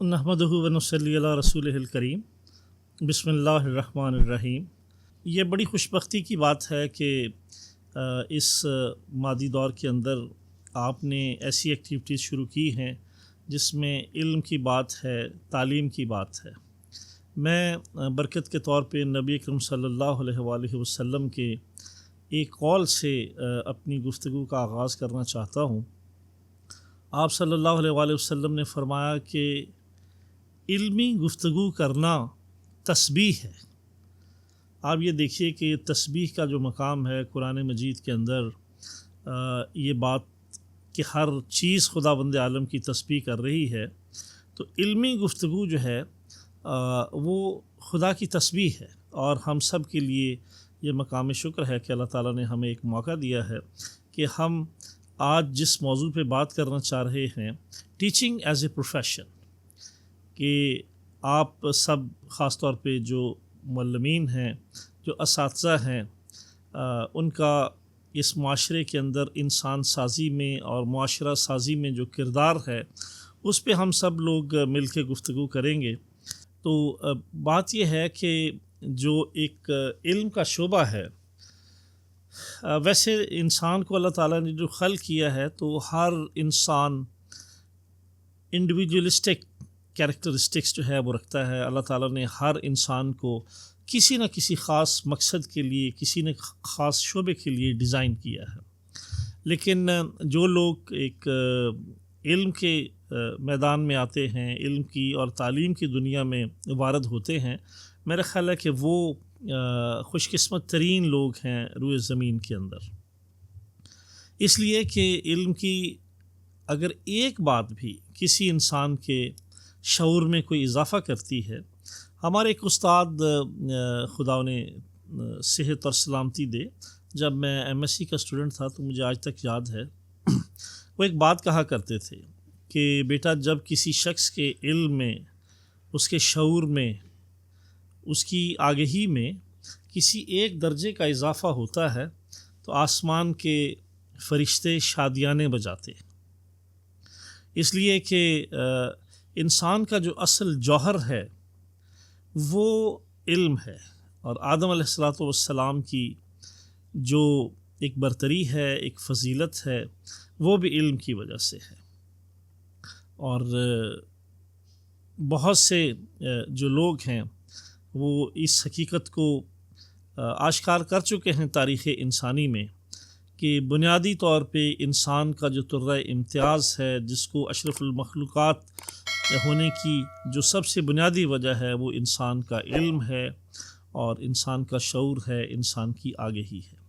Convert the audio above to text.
نحمدہ و نصلی علی رسولہ الکریم بسم اللہ الرحمن الرحیم۔ یہ بڑی خوش بختی کی بات ہے کہ اس مادی دور کے اندر آپ نے ایسی ایکٹیویٹیز شروع کی ہیں جس میں علم کی بات ہے، تعلیم کی بات ہے۔ میں برکت کے طور پہ نبی اکرم صلی اللہ علیہ وآلہ وسلم کے ایک قول سے اپنی گفتگو کا آغاز کرنا چاہتا ہوں۔ آپ صلی اللہ علیہ وآلہ وسلم نے فرمایا کہ علمی گفتگو کرنا تسبیح ہے۔ آپ یہ دیکھیے کہ تسبیح کا جو مقام ہے قرآن مجید کے اندر، یہ بات کہ ہر چیز خداوند عالم کی تسبیح کر رہی ہے، تو علمی گفتگو جو ہے وہ خدا کی تسبیح ہے۔ اور ہم سب کے لیے یہ مقام شکر ہے کہ اللہ تعالیٰ نے ہمیں ایک موقع دیا ہے کہ ہم آج جس موضوع پہ بات کرنا چاہ رہے ہیں، ٹیچنگ ایز اے پروفیشن، کہ آپ سب خاص طور پہ جو معلمین ہیں، جو اساتذہ ہیں، ان کا اس معاشرے کے اندر انسان سازی میں اور معاشرہ سازی میں جو کردار ہے، اس پہ ہم سب لوگ مل کے گفتگو کریں گے۔ تو بات یہ ہے کہ جو ایک علم کا شعبہ ہے، ویسے انسان کو اللہ تعالیٰ نے جو خلق کیا ہے تو ہر انسان انڈیویجولسٹک کیریکٹرسٹکس جو ہے وہ رکھتا ہے۔ اللہ تعالیٰ نے ہر انسان کو کسی نہ کسی خاص مقصد کے لیے، کسی نہ خاص شعبے کے لیے ڈیزائن کیا ہے۔ لیکن جو لوگ ایک علم کے میدان میں آتے ہیں، علم کی اور تعلیم کی دنیا میں وارد ہوتے ہیں، میرا خیال ہے کہ وہ خوش قسمت ترین لوگ ہیں روئے زمین کے اندر، اس لیے کہ علم کی اگر ایک بات بھی کسی انسان کے شعور میں کوئی اضافہ کرتی ہے۔ ہمارے ایک استاد، خدا انہیں صحت اور سلامتی دے، جب میں ایم ایس سی کا اسٹوڈنٹ تھا تو مجھے آج تک یاد ہے، وہ ایک بات کہا کرتے تھے کہ بیٹا، جب کسی شخص کے علم میں، اس کے شعور میں، اس کی آگہی میں کسی ایک درجے کا اضافہ ہوتا ہے تو آسمان کے فرشتے شادیانے بجاتے، اس لیے کہ انسان کا جو اصل جوہر ہے وہ علم ہے، اور آدم علیہ السلام کی جو ایک برتری ہے، ایک فضیلت ہے، وہ بھی علم کی وجہ سے ہے۔ اور بہت سے جو لوگ ہیں وہ اس حقیقت کو آشکار کر چکے ہیں تاریخ انسانی میں کہ بنیادی طور پہ انسان کا جو ترہ امتیاز ہے، جس کو اشرف المخلوقات ہونے کی جو سب سے بنیادی وجہ ہے، وہ انسان کا علم ہے، اور انسان کا شعور ہے، انسان کی آگہی ہے۔